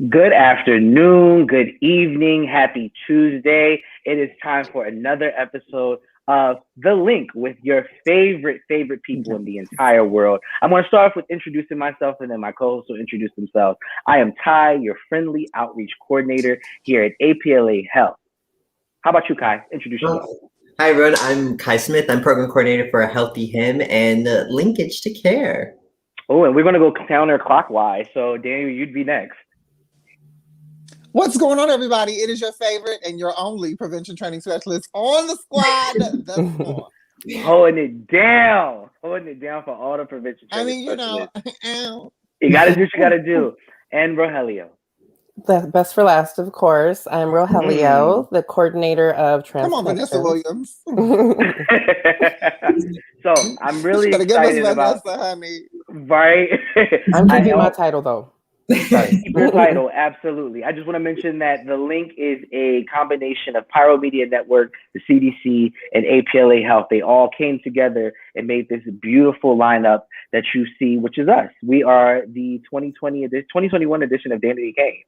Good afternoon, good evening, happy Tuesday. It is time for another episode of The Link with your favorite people in the entire world. I'm going to start off with introducing myself and then my co-hosts will introduce themselves. I am Ty, your friendly outreach coordinator here at APLA Health. How about you, Kai? Introduce yourself. Hi, everyone. I'm Kai Smith. I'm program coordinator for Healthy Him and Linkage to Care. Oh, and we're going to go counterclockwise. So, Daniel, you'd be next. What's going on, everybody? It is your favorite and your only prevention training specialist on the squad. Holding it down for all the prevention training. I mean, you got to do what you got to do. And Rogelio. The best for last, of course. I'm Rogelio, the coordinator of Come on, Vanessa Williams. So I'm really excited about Vanessa, honey. Right. I'm keeping my title though. Keep your title, absolutely. I just want to mention that the link is a combination of Pyro Media Network, the CDC, and APLA Health. They all came together and made this beautiful lineup that you see, which is us. We are the 2021 edition of Danity Kane.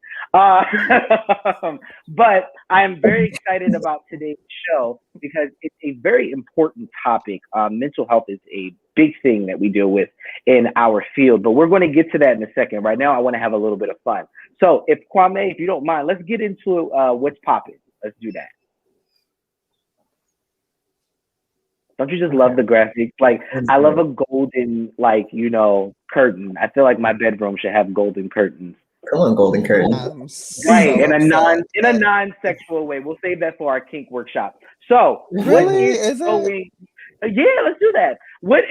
But I am very excited about today's show because it's a very important topic. Mental health is a big thing that we deal with in our field, but we're going to get to that in a second. Right now, I want to have a little bit of fun. So if Kwame, if you don't mind, let's get into what's popping. Let's do that. Don't you just love the graphics? Like, I love a golden, curtain. I feel like my bedroom should have golden curtains. Come on, golden curtains. Right, in a non-sexual way. We'll save that for our kink workshop. So, really? Yeah, let's do that. What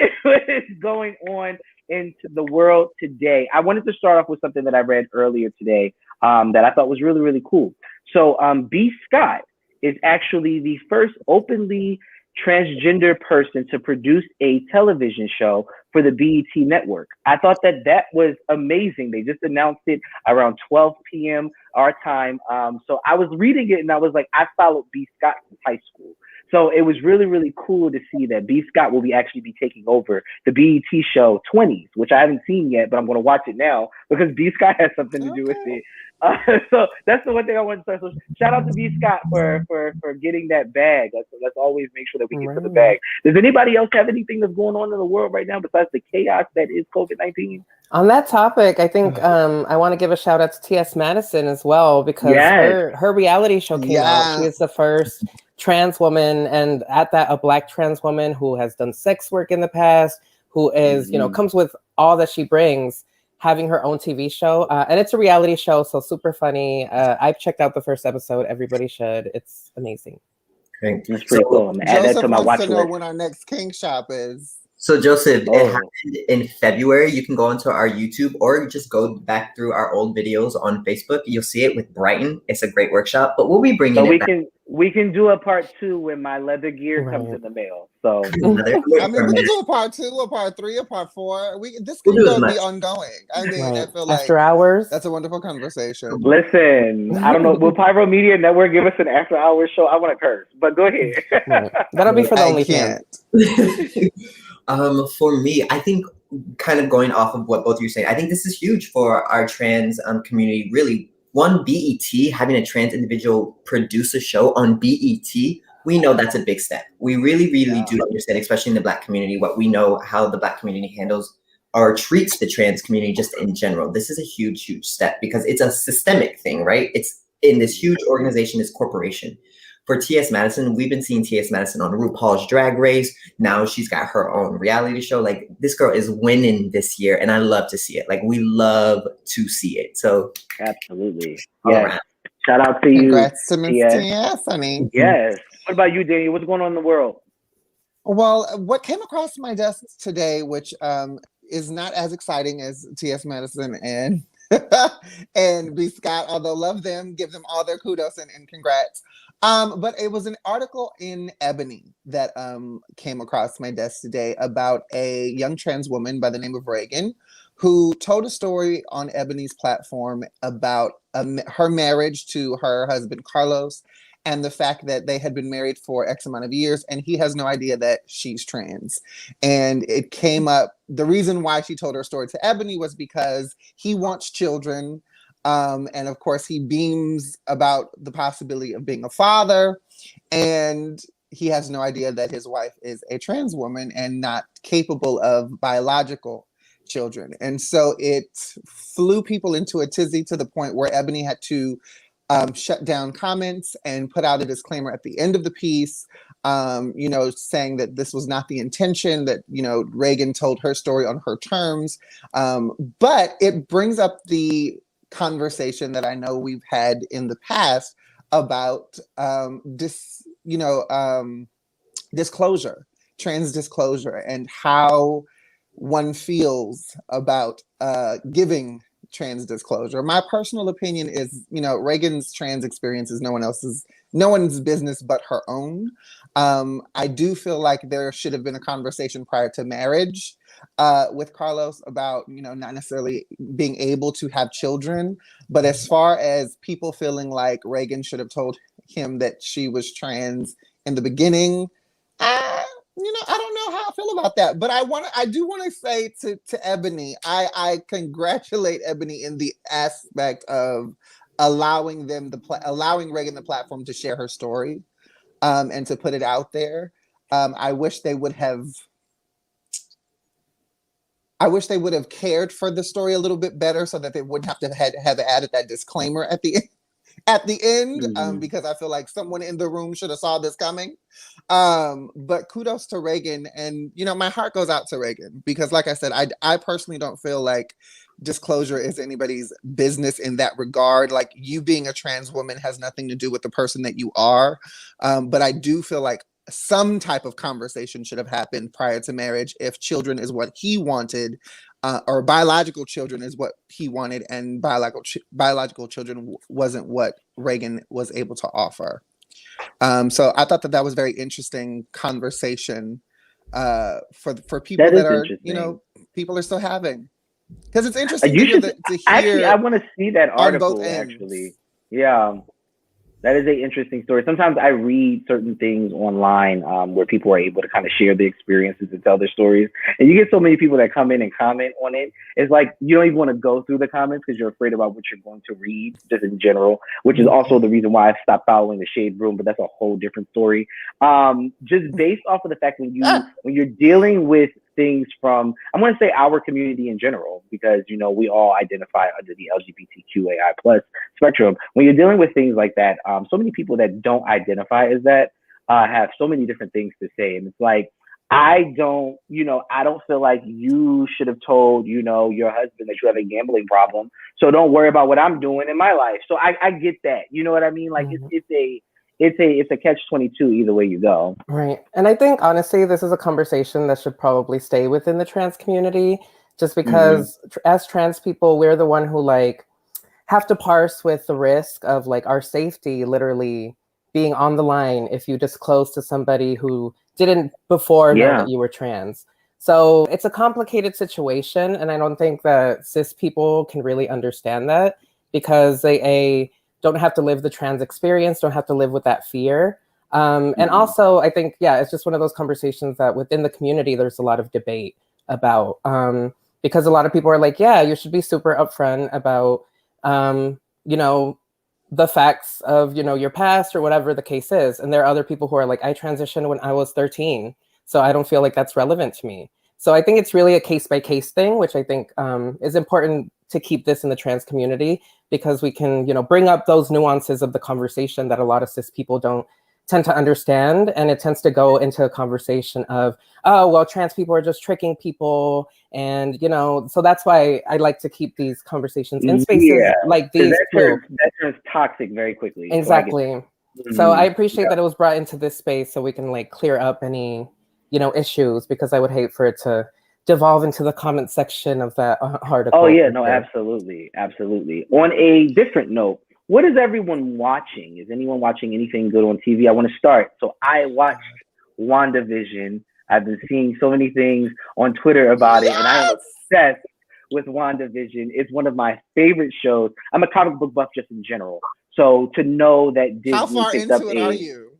is going on into the world today? I wanted to start off with something that I read earlier today that I thought was really, really cool. So B. Scott is actually the first openly transgender person to produce a television show for the BET network. I thought that was amazing. They just announced it around 12 p.m. our time. So I was reading it and I was like, I followed B. Scott since high school. So it was really, really cool to see that B. Scott will actually be taking over the BET show 20s, which I haven't seen yet, but I'm going to watch it now because B. Scott has something to do with it. So that's the one thing I want to say. So shout out to B. Scott for getting that bag. Let's always make sure that we get to the bag. Does anybody else have anything that's going on in the world right now besides the chaos that is COVID-19? On that topic, I think I want to give a shout out to T.S. Madison as well because her reality show came out. She is the first trans woman, and at that, a Black trans woman who has done sex work in the past, who is, comes with all that she brings, having her own TV show. And it's a reality show, so super funny. I've checked out the first episode. Everybody should. It's amazing. Great. That's pretty cool. I'm add that to my watch list. When our next King Shop is. So Joseph, it happened in February. You can go into our YouTube or just go back through our old videos on Facebook. You'll see it with Brighton. It's a great workshop, but we'll be bringing it back. We can do a part 2 when my leather gear comes in the mail. So I mean, we can do a part 2, a part 3, a part 4. This can be ongoing. I mean, I feel like after hours. That's a wonderful conversation. Listen, I don't know. Will Pyro Media Network give us an after hours show? I want to curse, but go ahead. That'll be for the OnlyFans. For me, I think kind of going off of what both of you are saying, I think this is huge for our trans community. Really, one, BET, having a trans individual produce a show on BET, we know that's a big step. We really, really do understand, especially in the Black community, what we know how the Black community handles or treats the trans community just in general. This is a huge, huge step because it's a systemic thing, right? It's in this huge organization, this corporation. For T.S. Madison, we've been seeing T.S. Madison on RuPaul's Drag Race. Now she's got her own reality show. Like, this girl is winning this year, and I love to see it. Like, we love to see it. So, absolutely. Yeah. Shout out to you. Congrats to Miss T.S., honey. Yes. What about you, Daniel? What's going on in the world? Well, what came across my desk today, which is not as exciting as T.S. Madison and and B. Scott, although love them, give them all their kudos and congrats. But it was an article in Ebony that came across my desk today about a young trans woman by the name of Reagan, who told a story on Ebony's platform about her marriage to her husband, Carlos, and the fact that they had been married for X amount of years and he has no idea that she's trans. And it came up, the reason why she told her story to Ebony was because he wants children. And of course, he beams about the possibility of being a father, and he has no idea that his wife is a trans woman and not capable of biological children. And so it flew people into a tizzy to the point where Ebony had to shut down comments and put out a disclaimer at the end of the piece, saying that this was not the intention, that, Reagan told her story on her terms. But it brings up the conversation that I know we've had in the past about disclosure, trans disclosure, and how one feels about giving trans disclosure. My personal opinion is, Reagan's trans experience is no one's business but her own. I do feel like there should have been a conversation prior to marriage with Carlos about, not necessarily being able to have children, but as far as people feeling like Reagan should have told him that she was trans in the beginning, I don't know how I feel about that. But I do want to say to Ebony, I congratulate Ebony in the aspect of allowing Reagan the platform to share her story, and to put it out there. I wish they would have cared for the story a little bit better, so that they wouldn't have to have added that disclaimer at the end, because I feel like someone in the room should have saw this coming. But kudos to Reagan, and my heart goes out to Reagan, because like I said, I personally don't feel like disclosure is anybody's business in that regard. Like, you being a trans woman has nothing to do with the person that you are. But I do feel like some type of conversation should have happened prior to marriage if children is what he wanted, or biological children is what he wanted, and biological children wasn't what Reagan was able to offer. So I thought that was very interesting conversation for people that are, people are still having. Because it's interesting to hear. Actually, I want to see that article, actually. Yeah. That is an interesting story. Sometimes I read certain things online where people are able to kind of share the experiences and tell their stories. And you get so many people that come in and comment on it. It's like you don't even want to go through the comments because you're afraid about what you're going to read, just in general, which is also the reason why I stopped following the Shade Room, but that's a whole different story. Just based off of the fact when you're dealing with things from, I'm going to say our community in general, because, we all identify under the LGBTQAI plus spectrum. When you're dealing with things like that, so many people that don't identify as that have so many different things to say. And it's like, I don't feel like you should have told, your husband that you have a gambling problem. So don't worry about what I'm doing in my life. So I get that. You know what I mean? Like, it's a catch-22 either way you go. Right. And I think, honestly, this is a conversation that should probably stay within the trans community, just because as trans people, we're the one who have to parse with the risk of our safety literally being on the line if you disclose to somebody who didn't before know that you were trans. So it's a complicated situation. And I don't think that cis people can really understand that, because they don't have to live the trans experience, don't have to live with that fear. And also, I think, it's just one of those conversations that within the community, there's a lot of debate about, because a lot of people are like, you should be super upfront about, the facts of, your past or whatever the case is. And there are other people who are like, I transitioned when I was 13, so I don't feel like that's relevant to me. So I think it's really a case-by-case thing, which I think is important to keep this in the trans community, because we can, bring up those nuances of the conversation that a lot of cis people don't tend to understand. And it tends to go into a conversation of, oh, well, trans people are just tricking people. And, so that's why I like to keep these conversations in spaces like these. That turns toxic very quickly. Exactly. So I appreciate that it was brought into this space so we can clear up any, issues, because I would hate for it to devolve into the comment section of that article. Oh yeah, no, absolutely. Absolutely. On a different note, what is everyone watching? Is anyone watching anything good on TV? I want to start. So I watched WandaVision. I've been seeing so many things on Twitter about it, and I am obsessed with WandaVision. It's one of my favorite shows. I'm a comic book buff just in general. So to know that Disney How far picked up into it are you?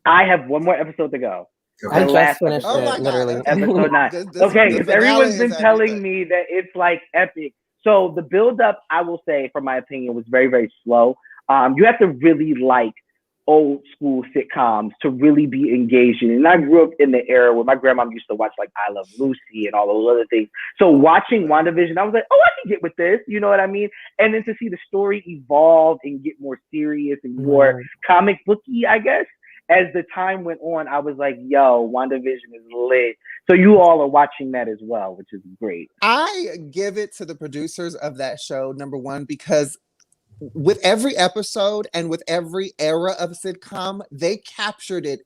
I have one more episode to go. I just finished it, literally. Episode 9. Okay, because everyone's been telling me that it's epic. So the build up, I will say, from my opinion, was very, very slow. You have to really like old school sitcoms to really be engaged in. And I grew up in the era where my grandma used to watch like I Love Lucy and all those other things. So watching WandaVision, I was like, oh, I can get with this. You know what I mean? And then to see the story evolve and get more serious and more comic booky, I guess, as the time went on, I was like, yo, WandaVision is lit. So you all are watching that as well, which is great. I give it to the producers of that show, number one, because with every episode and with every era of sitcom, they captured it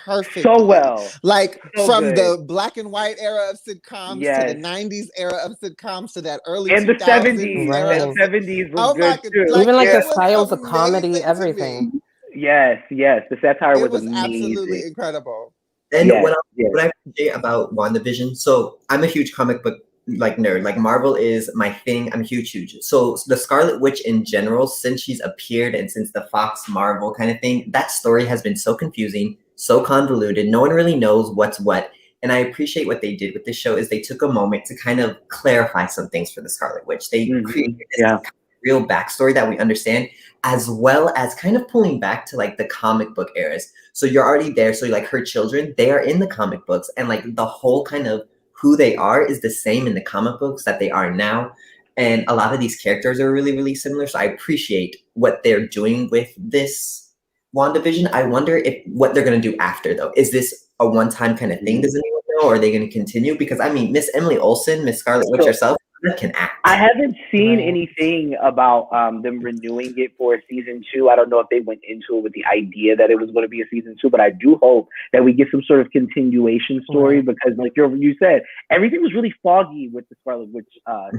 perfectly. So well. Like so from good. the black and white era of sitcoms to the 90s era of sitcoms to that early and 2000s the 70s. Right. The 70s was good too. Like, even like the was styles of comedy, everything. Yes. The satire was amazing. Absolutely incredible. And what I appreciate about WandaVision, so I'm a huge comic book like nerd. Like Marvel is my thing. I'm huge. So the Scarlet Witch in general, since she's appeared and since the Fox Marvel kind of thing, that story has been so confusing, so convoluted. No one really knows what's what. And I appreciate what they did with this show is they took a moment to kind of clarify some things for the Scarlet Witch. They created this real backstory that we understand, as well as kind of pulling back to like the comic book eras. So you're already there. So like her children, they are in the comic books, and like the whole kind of who they are is the same in the comic books that they are now. And a lot of these characters are really, really similar. So I appreciate what they're doing with this WandaVision. I wonder if what they're going to do after, though. Is this a one-time kind of thing? Does anyone know? Or are they going to continue? Because I mean, Miss Emily Olsen, Miss Scarlet Witch herself, can act. I haven't seen anything about them renewing it for a season 2. I don't know if they went into it with the idea that it was going to be a season 2, but I do hope that we get some sort of continuation story because, like you said, everything was really foggy with the Scarlet Witch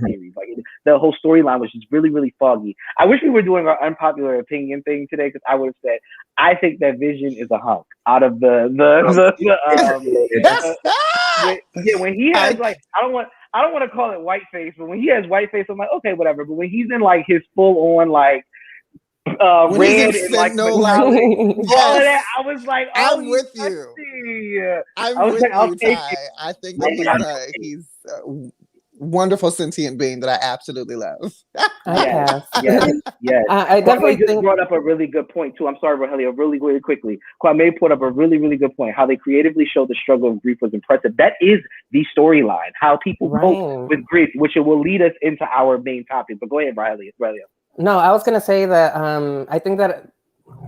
series. Like the whole storyline was just really, really foggy. I wish we were doing our unpopular opinion thing today because I would have said I think that Vision is a hunk out of when he has like I don't want to call it white face, but when he has white face, I'm like, okay, whatever. But when he's in like his full on like red and like all of that, I was like, oh, I'm with you. I'm with you, Ty. I think that he's a wonderful sentient being that I absolutely love. Yes. I definitely think brought up a really good point too. I'm sorry, Rogelio, really, really quickly. Kwame put up a really, really good point. How they creatively showed the struggle of grief was impressive. That is the storyline. How people cope with grief, which it will lead us into our main topic. But go ahead, Rogelio. No, I was gonna say that I think that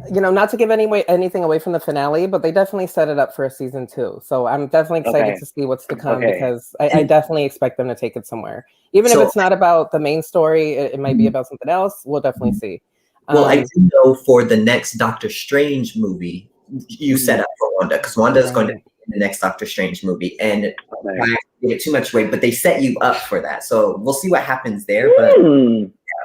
not to give anything away from the finale, but they definitely set it up for a season 2. So I'm definitely excited to see what's to come because I definitely expect them to take it somewhere. Even if it's not about the main story, it might be about something else. We'll definitely see. Well, I do know for the next Doctor Strange movie, you set up for Wanda because Wanda is going to be in the next Doctor Strange movie, and I give it too much weight, but they set you up for that. So we'll see what happens there. But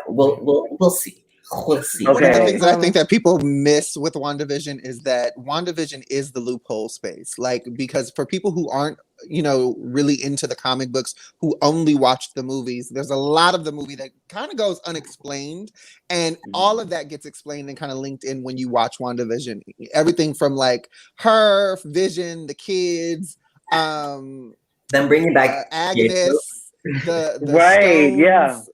we'll see. We'll see. One of the things that I think that people miss with WandaVision is that WandaVision is the loophole space. Like, because for people who aren't, really into the comic books, who only watch the movies, there's a lot of the movie that kind of goes unexplained. And all of that gets explained and kind of linked in when you watch WandaVision. Everything from like her, Vision, the kids, then bringing back Agnes, the Stones,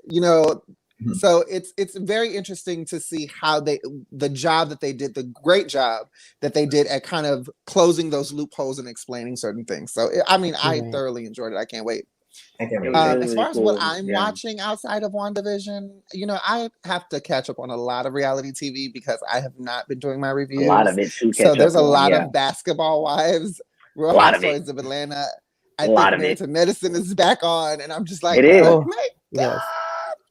So it's very interesting to see how the job that they did, the great job that they did at kind of closing those loopholes and explaining certain things. So I mean, I thoroughly enjoyed it. I can't wait. As far as what I'm watching outside of WandaVision, I have to catch up on a lot of reality TV because I have not been doing my reviews. A lot of it too. So there's a lot of Basketball Wives, Real Housewives of Atlanta. I think Married to Medicine is back on, and I'm just like, it is. Oh my God. Yes.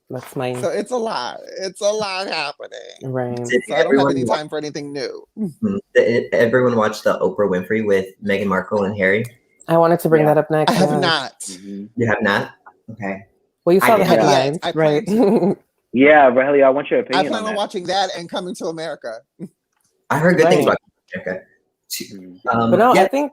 That's mine. So it's a lot. It's a lot happening. Right. So I don't have any time for anything new. Did everyone watch the Oprah Winfrey with Meghan Markle and Harry? I wanted to bring that up next. I have not. You have not? Okay. Well, you saw the headlines, right? Yeah, Rogelio, I want your opinion. I plan on watching that and Coming to America. I heard good things about America. But no, I think.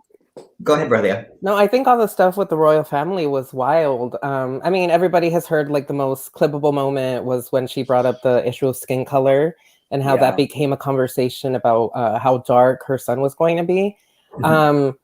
Go ahead, brother. No, I think all the stuff with the royal family was wild. I mean, everybody has heard like the most clippable moment was when she brought up the issue of skin color and how that became a conversation about how dark her son was going to be. So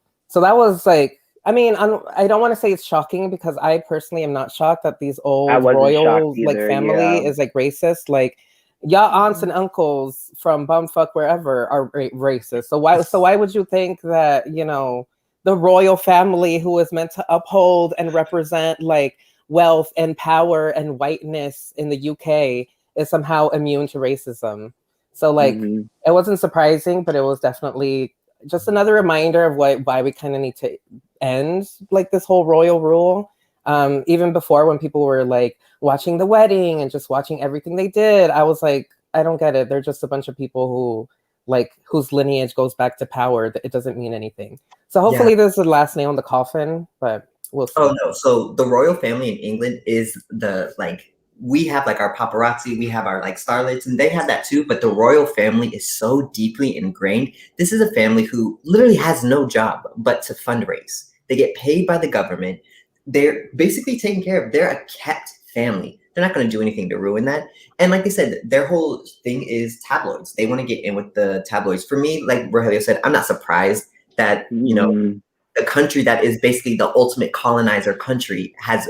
that was like I mean, I don't want to say it's shocking because I personally am not shocked that these old royal like family is like racist. Like, y'all aunts and uncles from bumfuck wherever are racist. So why would you think that, you know, the royal family who is meant to uphold and represent like wealth and power and whiteness in the UK is somehow immune to racism? So like, it wasn't surprising, but it was definitely just another reminder of why we kind of need to end like this whole royal rule. Even before, when people were like watching the wedding and just watching everything they did, I was like, I don't get it. They're just a bunch of people who like whose lineage goes back to power. It doesn't mean anything. So hopefully this is the last nail in the coffin, but we'll see. Oh no, so the royal family in England is the like, we have like our paparazzi, we have our like starlets, and they have that too, but the royal family is so deeply ingrained. This is a family who literally has no job but to fundraise. They get paid by the government. They're basically taken care of. They're a kept family. They're not going to do anything to ruin that. And like they said, their whole thing is tabloids. They want to get in with the tabloids. For me, like Rogelio said, I'm not surprised that, you know, the country that is basically the ultimate colonizer country has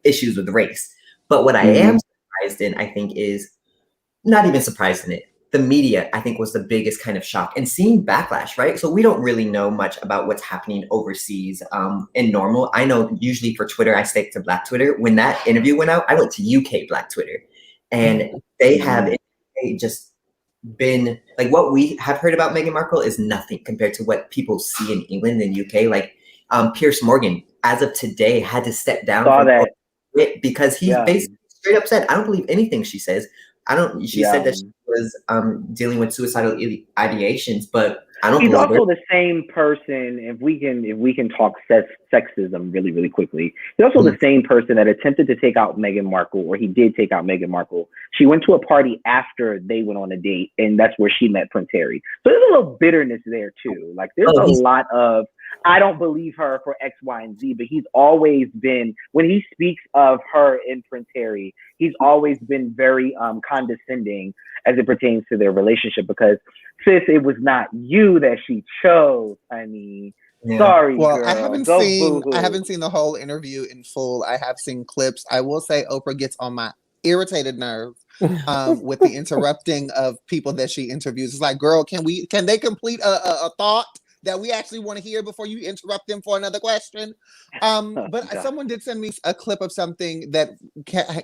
issues with race. But what I am surprised in, I think, is not even surprised in it. The media, I think, was the biggest kind of shock, and seeing backlash, right? So we don't really know much about what's happening overseas in normal. I know usually for Twitter, I stick to Black Twitter. When that interview went out, I went to UK Black Twitter, and they have just been like, what we have heard about Meghan Markle is nothing compared to what people see in England and UK. Like Piers Morgan, as of today, had to step down because he's basically straight up said, I don't believe anything she says. She said that she was dealing with suicidal ideations, but I don't. He's also the same person. If we can talk sexism really, really quickly, he's also the same person that attempted to take out Meghan Markle, or he did take out Meghan Markle. She went to a party after they went on a date, and that's where she met Prince Harry. So there's a little bitterness there too. Like there's a lot of, I don't believe her for X, Y, and Z, but he's always been, when he speaks of her and Prince Harry, he's always been very condescending as it pertains to their relationship, because sis, it was not you that she chose. I mean, sorry, well, girl. I haven't seen the whole interview in full. I have seen clips. I will say Oprah gets on my irritated nerves with the interrupting of people that she interviews. It's like, girl, can they complete a thought that we actually want to hear before you interrupt them for another question? But someone did send me a clip of something that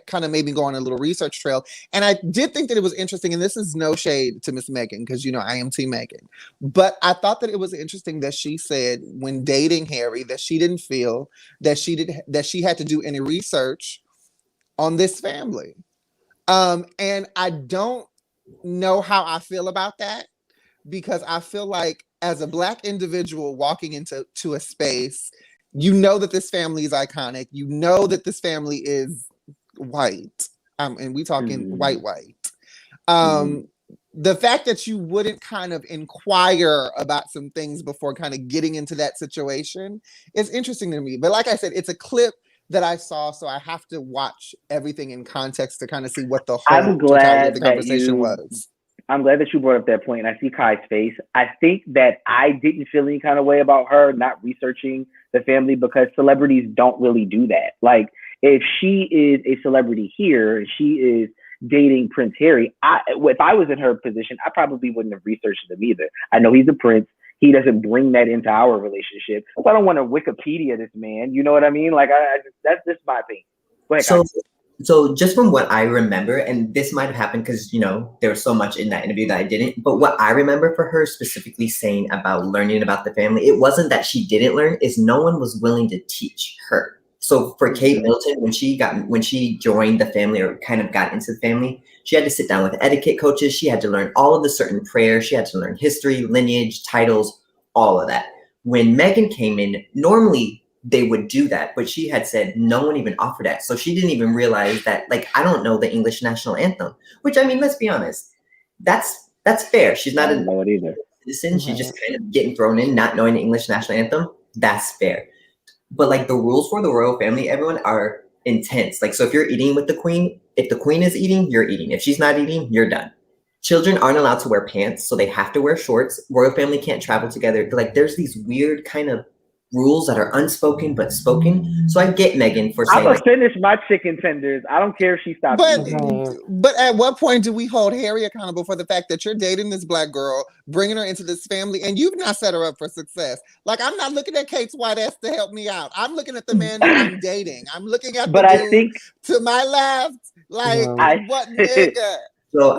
kind of made me go on a little research trail. And I did think that it was interesting, and this is no shade to Miss Meghan, because, you know, I am Team Meghan. But I thought that it was interesting that she said when dating Harry that she didn't feel that she had to do any research on this family. And I don't know how I feel about that, because I feel like as a Black individual walking into a space, you know that this family is iconic. You know that this family is white. And we talking white. The fact that you wouldn't kind of inquire about some things before kind of getting into that situation is interesting to me. But like I said, it's a clip that I saw, so I have to watch everything in context to kind of see what the whole totality of the conversation was. I'm glad that you brought up that point, and I see Kai's face. I think that I didn't feel any kind of way about her not researching the family, because celebrities don't really do that. Like, if she is a celebrity here, and she is dating Prince Harry, if I was in her position, I probably wouldn't have researched them either. I know he's a prince. He doesn't bring that into our relationship. So I don't want to Wikipedia this man. You know what I mean? Like, that's just my opinion. Go ahead, So just from what I remember, and this might have happened because, you know, there was so much in that interview that I didn't, but what I remember for her specifically saying about learning about the family, it wasn't that she didn't learn, is no one was willing to teach her. So for Kate Middleton, when she joined the family, or kind of got into the family, she had to sit down with etiquette coaches. She had to learn all of the certain prayers. She had to learn history, lineage, titles, all of that. When Meghan came in, normally they would do that, but she had said no one even offered that. So she didn't even realize that, like, I don't know the English national anthem, which, I mean, let's be honest, that's fair. She's not a citizen. She's just kind of getting thrown in, not knowing the English national anthem. That's fair. But like, the rules for the royal family, everyone, are intense. Like, so if you're eating with the queen, if the queen is eating, you're eating. If she's not eating, you're done. Children aren't allowed to wear pants, so they have to wear shorts. Royal family can't travel together. Like, there's these weird kind of rules that are unspoken but spoken. So I get Megan for saying, I'm gonna finish my chicken tenders. I don't care if she stops eating. But at what point do we hold Harry accountable for the fact that you're dating this Black girl, bringing her into this family, and you've not set her up for success? Like, I'm not looking at Kate's white ass to help me out. I'm looking at the man that I'm dating. I'm looking at the dude to my left. Like, what nigga? So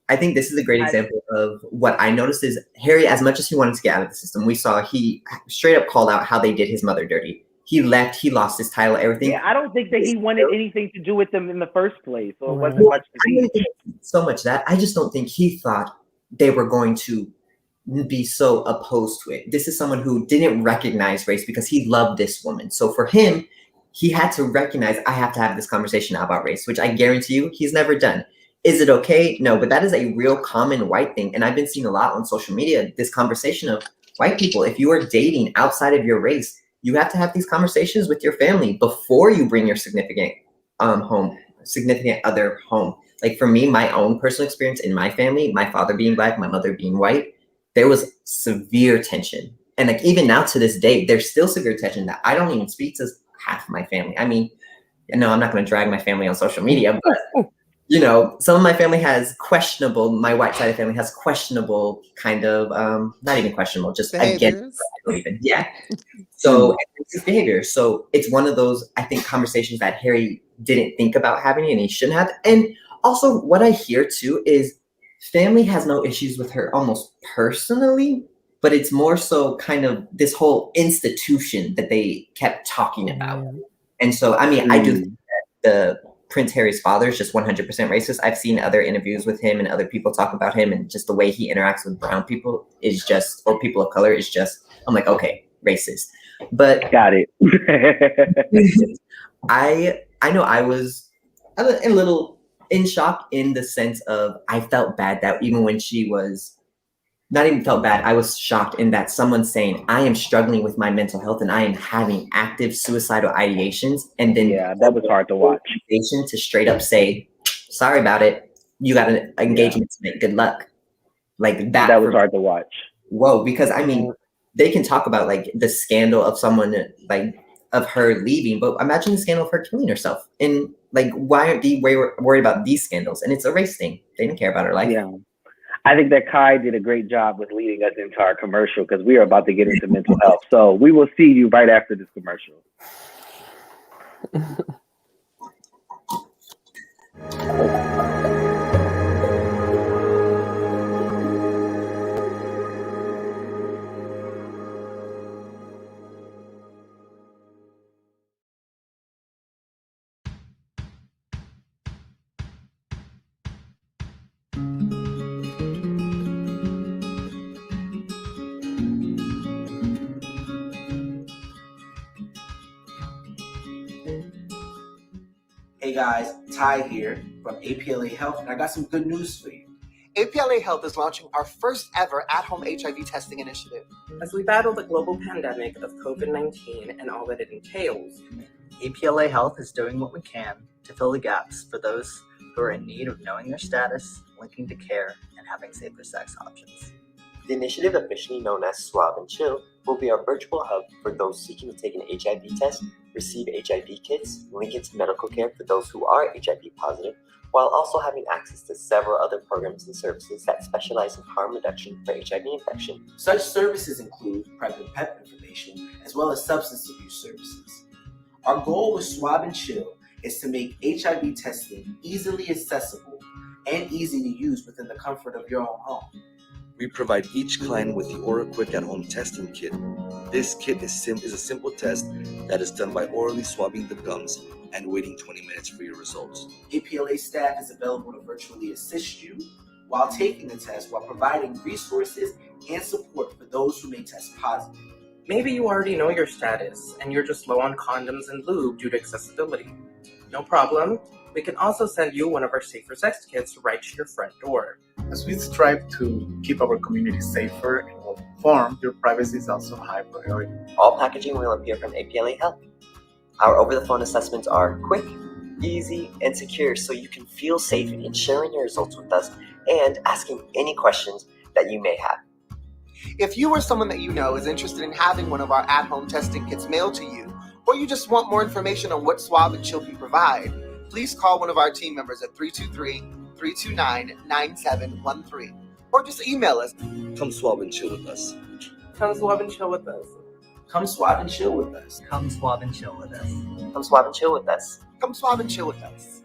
I think this is a great example of what I noticed is Harry, as much as he wanted to get out of the system, we saw he straight up called out how they did his mother dirty. He left, he lost his title, everything. Yeah, I don't think that he wanted anything to do with them in the first place. So it wasn't much to see. So much that I just don't think he thought they were going to be so opposed to it. This is someone who didn't recognize race because he loved this woman. So for him, he had to recognize, I have to have this conversation about race, which I guarantee you he's never done. Is it okay? No, but that is a real common white thing. And I've been seeing a lot on social media, this conversation of white people, if you are dating outside of your race, you have to have these conversations with your family before you bring your significant other home. Like for me, my own personal experience in my family, my father being Black, my mother being white, there was severe tension. And like even now to this day, there's still severe tension that I don't even speak to half of my family. I mean, no, I'm not going to drag my family on social media, but you know, some of my family has questionable, my white side of family has questionable kind of, not even questionable, just against even. Yeah. So it's behavior. So it's one of those, I think, conversations that Harry didn't think about having and he shouldn't have. And also what I hear too is family has no issues with her almost personally, but it's more so kind of this whole institution that they kept talking about. And so, I mean, I do think that the Prince Harry's father is just 100% racist. I've seen other interviews with him and other people talk about him, and just the way he interacts with brown people is just, or people of color is just, I'm like, okay, racist. But got it. I know I was a little in shock in the sense of I felt bad that even when she was, not even felt bad, I was shocked in that someone saying, I am struggling with my mental health and I am having active suicidal ideations. And then that was hard to watch. To straight up say, sorry about it. You got an engagement to make. Good luck. Like that. That was hard to watch. Whoa, because I mean, they can talk about like the scandal of someone like of her leaving, but imagine the scandal of her killing herself. And like, why aren't they worried about these scandals? And it's a race thing. They didn't care about her life. Yeah. I think that Kai did a great job with leading us into our commercial because we are about to get into mental health. So we will see you right after this commercial. Hey guys, Ty here from APLA Health, and I got some good news for you. APLA Health is launching our first ever at-home HIV testing initiative. As we battle the global pandemic of COVID-19 and all that it entails, APLA Health is doing what we can to fill the gaps for those who are in need of knowing their status, linking to care, and having safer sex options. The initiative, officially known as Swab and Chill, will be our virtual hub for those seeking to take an HIV test, receive HIV kits, link it to medical care for those who are HIV positive, while also having access to several other programs and services that specialize in harm reduction for HIV infection. Such services include private PEP information, as well as substance abuse services. Our goal with Swab and Chill is to make HIV testing easily accessible and easy to use within the comfort of your own home. We provide each client with the Aura Quick at-home testing kit. This kit is a simple test that is done by orally swabbing the gums and waiting 20 minutes for your results. APLA staff is available to virtually assist you while taking the test, while providing resources and support for those who may test positive. Maybe you already know your status and you're just low on condoms and lube due to accessibility. No problem. We can also send you one of our safer sex kits right to your front door. As we strive to keep our community safer and well-informed, your privacy is also a high priority. All packaging will appear from APLA Health. Our over-the-phone assessments are quick, easy, and secure, so you can feel safe in sharing your results with us and asking any questions that you may have. If you or someone that you know is interested in having one of our at-home testing kits mailed to you, or you just want more information on what Swab and Chill can provide, please call one of our team members at 323-329-9713, or just email us. Come swab and chill with us. Come swab and chill with us. Come swab and chill with us. Come swab and chill with us. Come swab and chill with us. Come swab and chill with us.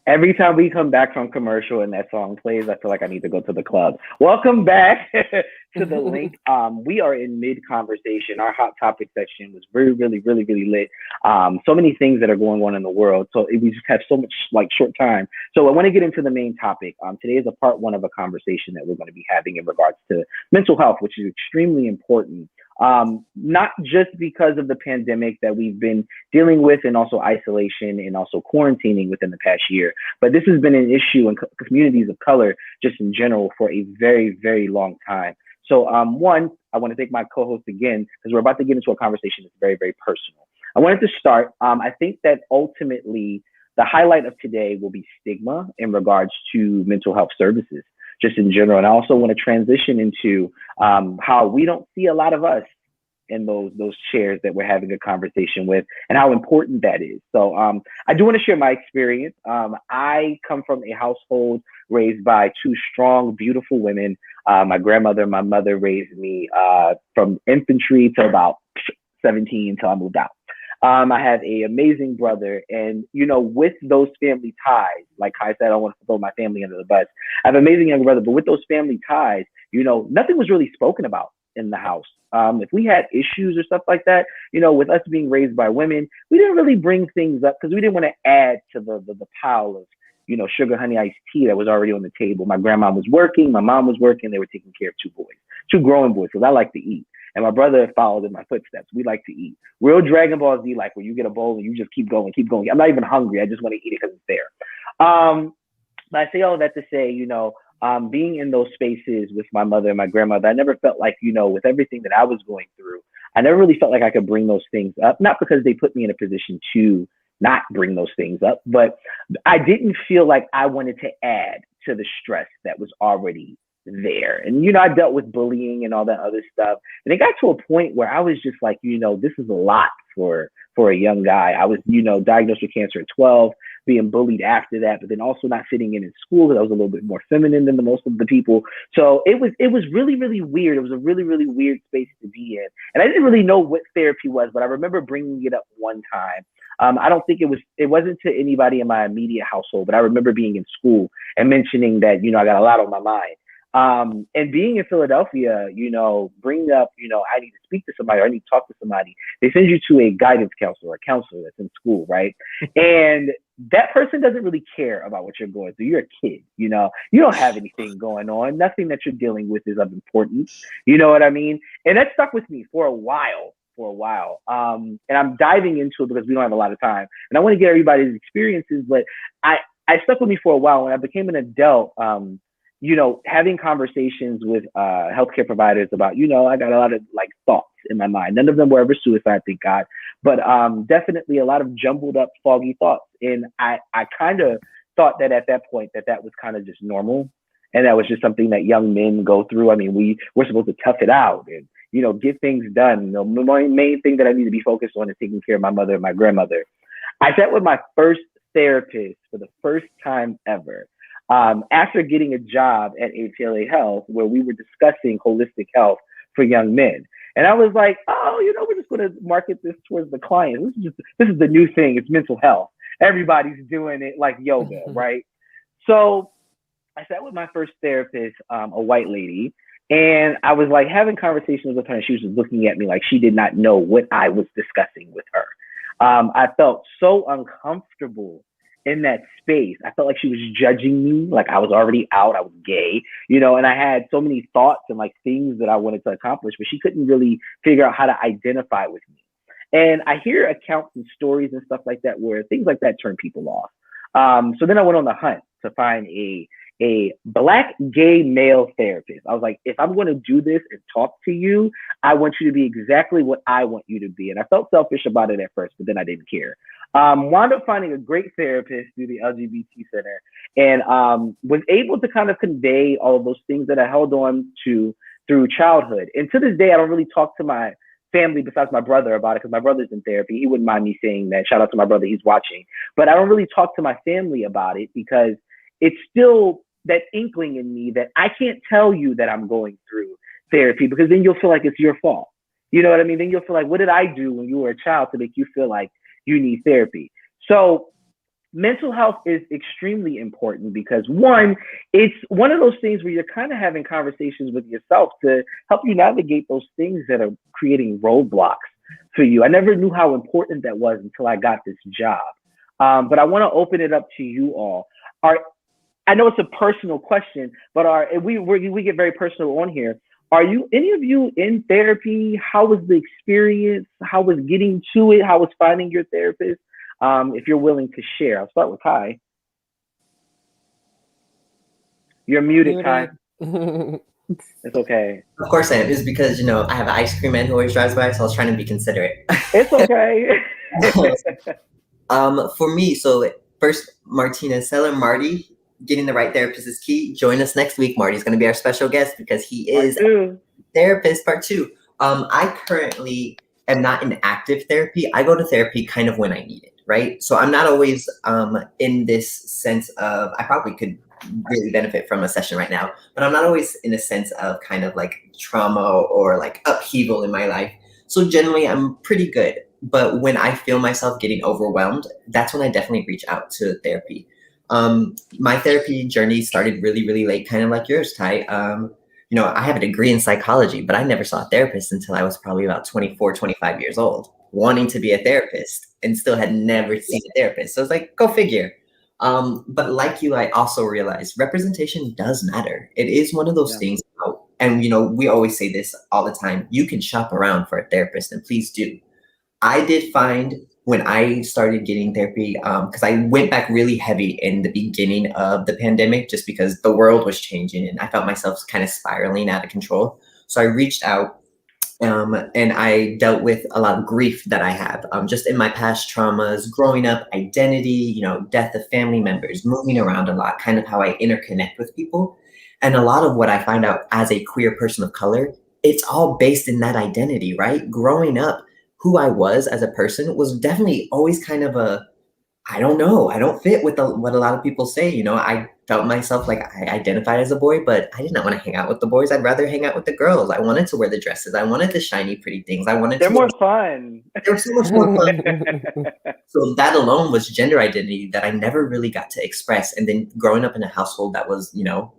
Every time we come back from commercial and that song plays, I feel like I need to go to the club. Welcome back to the link. We are in mid-conversation. Our hot topic section was really lit. So many things that are going on in the world. So we just have so much short time. So I want to get into the main topic. Today is a part one of a conversation that we're going to be having in regards to mental health, which is extremely important. Not just because of the pandemic that we've been dealing with and also isolation and also quarantining within the past year, but this has been an issue in communities of color just in general for a very long time. So one, I want to thank my co-host again, because we're about to get into a conversation that's very personal. I wanted to start, I think that ultimately the highlight of today will be stigma in regards to mental health services just in general. And I also want to transition into how we don't see a lot of us in those chairs that we're having a conversation with and how important that is. So I do want to share my experience. I come from a household raised by two strong, beautiful women. My grandmother and my mother raised me from infantry to about 17 until I moved out. I have an amazing brother, and with those family ties, like Kai said, I don't want to throw my family under the bus. I have an amazing younger brother, but with those family ties, nothing was really spoken about in the house. If we had issues or stuff like that, with us being raised by women, we didn't really bring things up because we didn't want to add to the pile of sugar, honey, iced tea that was already on the table. My grandma was working, my mom was working, they were taking care of two growing boys, because I like to eat. And my brother followed in my footsteps. We like to eat. Real Dragon Ball Z, like where you get a bowl and you just keep going. I'm not even hungry. I just want to eat it because it's there. But I say all of that to say, being in those spaces with my mother and my grandmother, I never felt like, with everything that I was going through, I never really felt like I could bring those things up. Not because they put me in a position to not bring those things up, but I didn't feel like I wanted to add to the stress that was already there. And I dealt with bullying and all that other stuff, and it got to a point where I was just like, this is a lot for a young guy. I was diagnosed with cancer at 12, being bullied after that, but then also not fitting in school because I was a little bit more feminine than the most of the people. So it was really weird. It was a really weird space to be in, and I didn't really know what therapy was, but I remember bringing it up one time. I don't think it wasn't to anybody in my immediate household, but I remember being in school and mentioning that I got a lot on my mind. And being in Philadelphia, bringing up, I need to speak to somebody or I need to talk to somebody. They send you to a guidance counselor, a counselor that's in school, right? And that person doesn't really care about what you're going through. You're a kid, you don't have anything going on. Nothing that you're dealing with is of importance. You know what I mean? And that stuck with me for a while. And I'm diving into it because we don't have a lot of time. And I want to get everybody's experiences, but I stuck with me for a while. When I became an adult, having conversations with healthcare providers about, I got a lot of thoughts in my mind. None of them were ever suicide, thank God, but definitely a lot of jumbled up, foggy thoughts. And I kind of thought that at that point that was kind of just normal. And that was just something that young men go through. I mean, we're supposed to tough it out and, get things done. The main thing that I need to be focused on is taking care of my mother and my grandmother. I sat with my first therapist for the first time ever. After getting a job at ATLA Health, where we were discussing holistic health for young men. And I was like, we're just going to market this towards the client. This is the new thing. It's mental health. Everybody's doing it like yoga, right? So I sat with my first therapist, a white lady, and I was having conversations with her, and she was just looking at me like she did not know what I was discussing with her. I felt so uncomfortable in that space. I felt like she was judging me, like I was already out, I was gay, and I had so many thoughts and things that I wanted to accomplish, but she couldn't really figure out how to identify with me. And I hear accounts and stories and stuff like that where things like that turn people off. So then I went on the hunt to find a Black gay male therapist. I was like, if I'm going to do this and talk to you, I want you to be exactly what I want you to be. And I felt selfish about it at first, but then I didn't care. Wound up finding a great therapist through the LGBT Center, and was able to kind of convey all of those things that I held on to through childhood. And to this day, I don't really talk to my family besides my brother about it, because my brother's in therapy. He wouldn't mind me saying that. Shout out to my brother, he's watching. But I don't really talk to my family about it because it's still that inkling in me that I can't tell you that I'm going through therapy, because then you'll feel like it's your fault. You know what I mean? Then you'll feel like, what did I do when you were a child to make you feel like you need therapy? So mental health is extremely important because, one, it's one of those things where you're kind of having conversations with yourself to help you navigate those things that are creating roadblocks for you. I never knew how important that was until I got this job. But I want to open it up to you all. I know it's a personal question, but we get very personal on here. Are you, any of you, in therapy? How was the experience? How was getting to it? How was finding your therapist? If you're willing to share, I'll start with Kai. You're muted, Kai. It's okay. Of course I am. It's because, you know, I have an ice cream man who always drives by, so I was trying to be considerate. It's okay. For me, so first, Martina Seller, Marty, getting the right therapist is key. Join us next week. Marty's going to be our special guest because he is a therapist, part 2. I currently am not in active therapy. I go to therapy kind of when I need it, right? So I'm not always in this sense of, I probably could really benefit from a session right now, but I'm not always in a sense of kind of like trauma or like upheaval in my life. So generally I'm pretty good. But when I feel myself getting overwhelmed, that's when I definitely reach out to therapy. My therapy journey started really, really late, kind of like yours, Ty. You know, I have a degree in psychology, but I never saw a therapist until I was probably about 24, 25 years old, wanting to be a therapist and still had never seen a therapist. So it's like, go figure. But like you, I also realized representation does matter. It is one of those things. And, you know, we always say this all the time. You can shop around for a therapist, and please do. I did find when I started getting therapy, because I went back really heavy in the beginning of the pandemic, just because the world was changing and I felt myself kind of spiraling out of control. So I reached out and I dealt with a lot of grief that I have just in my past traumas, growing up, identity, you know, death of family members, moving around a lot, kind of how I interconnect with people. And a lot of what I find out as a queer person of color, it's all based in that identity, right? Growing up, who I was as a person was definitely always kind of I don't know, I don't fit with what a lot of people say. You know, I felt myself like I identified as a boy, but I did not want to hang out with the boys. I'd rather hang out with the girls. I wanted to wear the dresses. I wanted the shiny, pretty things. They're more fun. They're so much more fun. So that alone was gender identity that I never really got to express. And then growing up in a household that was, you know,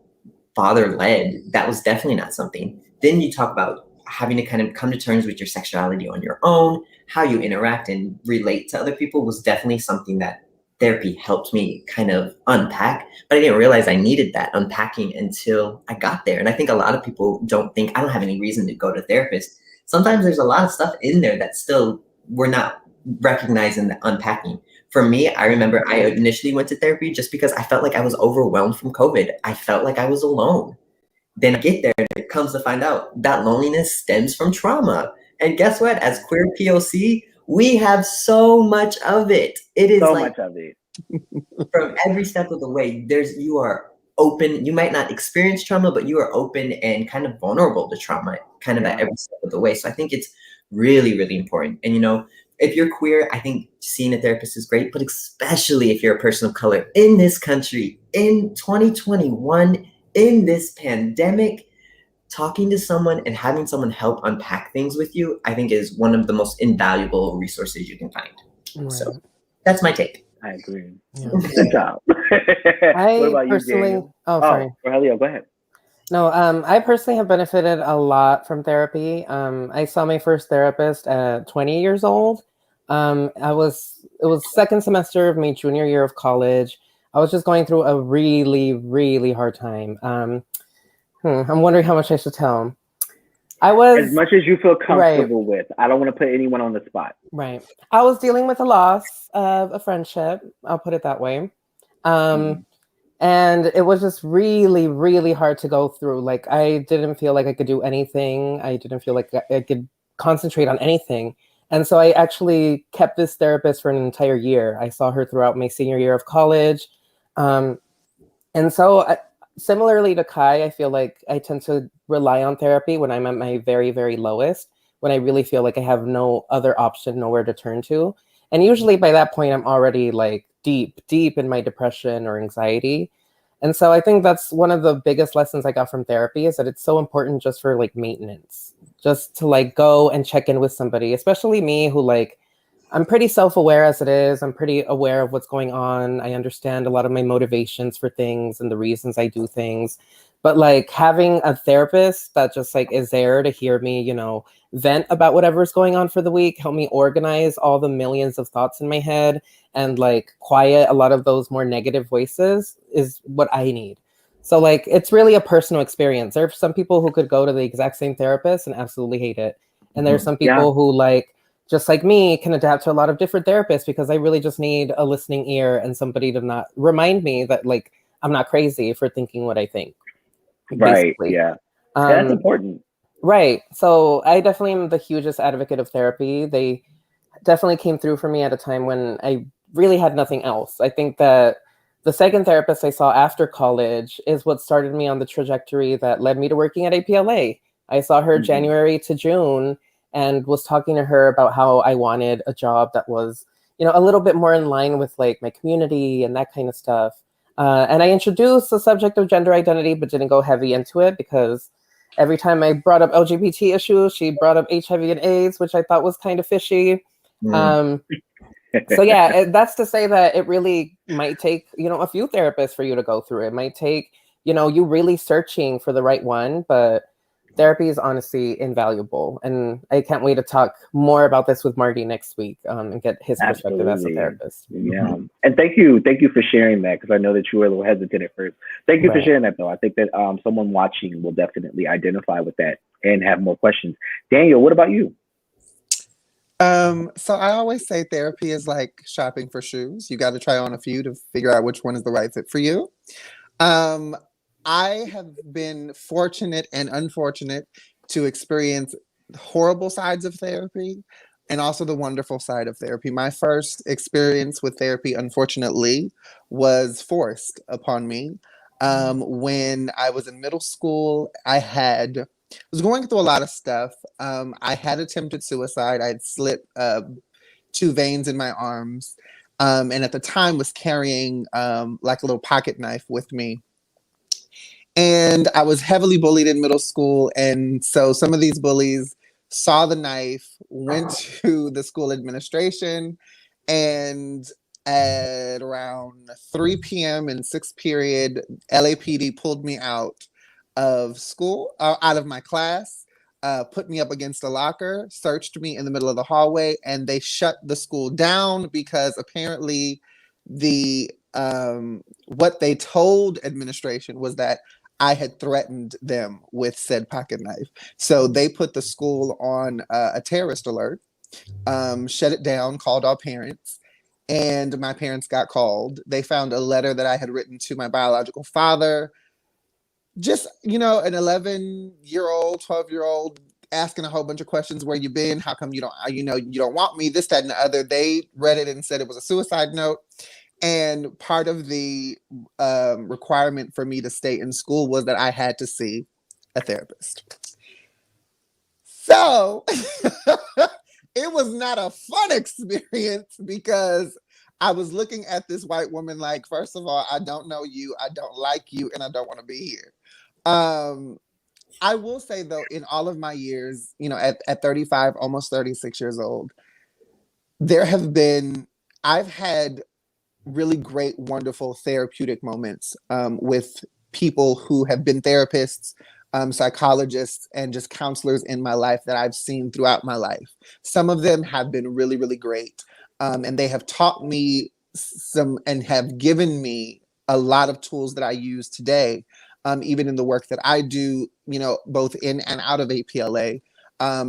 father-led, that was definitely not something. Then you talk about having to kind of come to terms with your sexuality on your own, how you interact and relate to other people was definitely something that therapy helped me kind of unpack. But I didn't realize I needed that unpacking until I got there. And I think a lot of people don't think, I don't have any reason to go to therapist. Sometimes there's a lot of stuff in there that still we're not recognizing the unpacking. For me, I remember I initially went to therapy just because I felt like I was overwhelmed from COVID. I felt like I was alone. Then I get there and it comes to find out that loneliness stems from trauma. And guess what? As queer POC, we have so much of it. It is so like, much of it. From every step of the way, you are open. You might not experience trauma, but you are open and kind of vulnerable to trauma kind of at every step of the way. So I think it's really, really important. And, you know, if you're queer, I think seeing a therapist is great, but especially if you're a person of color in this country in 2021, in this pandemic, talking to someone and having someone help unpack things with you, I think is one of the most invaluable resources you can find. Right. So that's my take. I agree. Yeah. Good job. What about you, Daniel? Sorry. Rogelio, go ahead. No, I personally have benefited a lot from therapy. I saw my first therapist at 20 years old. It was second semester of my junior year of college. I was just going through a really, really hard time. I'm wondering how much I should tell him. I was as much as you feel comfortable with. I don't want to put anyone on the spot. Right. I was dealing with a loss of a friendship. I'll put it that way. And it was just really, really hard to go through. Like, I didn't feel like I could do anything. I didn't feel like I could concentrate on anything. And so I actually kept this therapist for an entire year. I saw her throughout my senior year of college. And so similarly to Kai, I feel like I tend to rely on therapy when I'm at my very, very lowest, when I really feel like I have no other option, nowhere to turn to. And usually by that point, I'm already like deep in my depression or anxiety. And so I think that's one of the biggest lessons I got from therapy, is that it's so important just for like maintenance, just to like go and check in with somebody, especially me, who like, I'm pretty self-aware as it is. I'm pretty aware of what's going on. I understand a lot of my motivations for things and the reasons I do things. But like having a therapist that just like is there to hear me, you know, vent about whatever's going on for the week, help me organize all the millions of thoughts in my head, and like quiet a lot of those more negative voices is what I need. So like, it's really a personal experience. There are some people who could go to the exact same therapist and absolutely hate it. And there's some people who like, just like me, can adapt to a lot of different therapists, because I really just need a listening ear and somebody to not remind me that like, I'm not crazy for thinking what I think. Right. Basically. Yeah. That's important. Right. So I definitely am the hugest advocate of therapy. They definitely came through for me at a time when I really had nothing else. I think that the second therapist I saw after college is what started me on the trajectory that led me to working at APLA. I saw her January to June and was talking to her about how I wanted a job that was, you know, a little bit more in line with like my community and that kind of stuff. And I introduced the subject of gender identity, but didn't go heavy into it, because every time I brought up LGBT issues, she brought up HIV and AIDS, which I thought was kind of fishy. So yeah, that's to say that it really might take, you know, a few therapists for you to go through. It might take, you know, you really searching for the right one, but therapy is honestly invaluable. And I can't wait to talk more about this with Marty next week and get his perspective as a therapist. Yeah. And thank you for sharing that, because I know that you were a little hesitant at first. Thank you for sharing that, though. I think that someone watching will definitely identify with that and have more questions. Daniel, what about you? So I always say therapy is like shopping for shoes. You got to try on a few to figure out which one is the right fit for you. I have been fortunate and unfortunate to experience horrible sides of therapy and also the wonderful side of therapy. My first experience with therapy, unfortunately, was forced upon me. When I was in middle school, I was going through a lot of stuff. I had attempted suicide. I had slit 2 veins in my arms. And at the time was carrying like a little pocket knife with me. And I was heavily bullied in middle school. And so some of these bullies saw the knife, went to the school administration, and at around 3 p.m. in 6th period, LAPD pulled me out of school, out of my class, put me up against a locker, searched me in the middle of the hallway, and they shut the school down because apparently what they told administration was that I had threatened them with said pocket knife. So they put the school on a terrorist alert, shut it down, called all parents, and my parents got called. They found a letter that I had written to my biological father. Just, you know, an 11-year-old, 12-year-old asking a whole bunch of questions. Where you been? How come you don't want me? This, that, and the other. They read it and said it was a suicide note. And part of the requirement for me to stay in school was that I had to see a therapist. So it was not a fun experience, because I was looking at this white woman like, first of all, I don't know you, I don't like you, and I don't want to be here. I will say, though, in all of my years, you know, at 35, almost 36 years old, I've had really great, wonderful therapeutic moments with people who have been therapists, psychologists, and just counselors in my life that I've seen throughout my life. Some of them have been really, really great. And they have taught me and have given me a lot of tools that I use today even in the work that I do, you know, both in and out of APLA.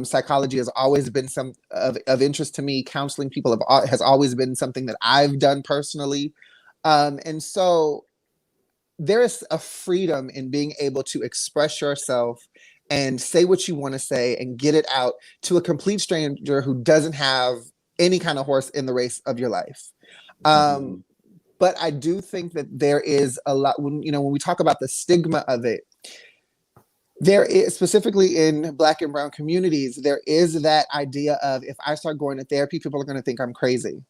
Psychology has always been some of interest to me. Counseling people has always been something that I've done personally. And so there is a freedom in being able to express yourself and say what you want to say and get it out to a complete stranger who doesn't have any kind of horse in the race of your life. But I do think that there is a lot, when we talk about the stigma of it, there is, specifically in Black and Brown communities, there is that idea of, if I start going to therapy, people are going to think I'm crazy.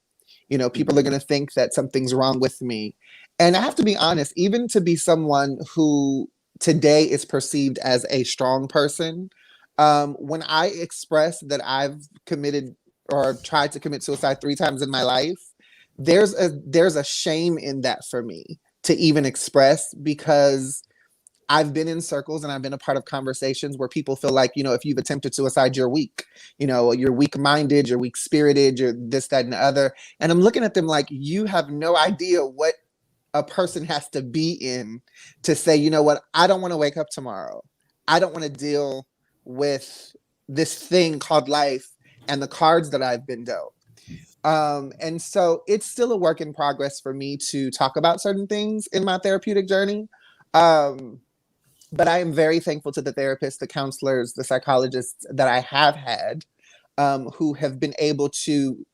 You know, people are going to think that something's wrong with me. And I have to be honest, even to be someone who today is perceived as a strong person, when I express that I've committed or tried to commit suicide 3 times in my life, there's a shame in that for me to even express, because I've been in circles and I've been a part of conversations where people feel like, you know, if you've attempted suicide, you're weak. You know, you're weak-minded, you're weak-spirited, you're this, that, and the other. And I'm looking at them like, you have no idea what a person has to be in to say, you know what, I don't want to wake up tomorrow. I don't want to deal with this thing called life and the cards that I've been dealt. And so it's still a work in progress for me to talk about certain things in my therapeutic journey. But I am very thankful to the therapists, the counselors, the psychologists that I have had, who have been able to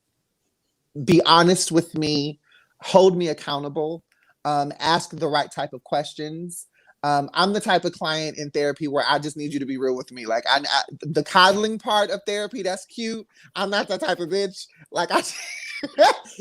be honest with me, hold me accountable, ask the right type of questions. I'm the type of client in therapy where I just need you to be real with me. Like the coddling part of therapy, that's cute. I'm not that type of bitch. Like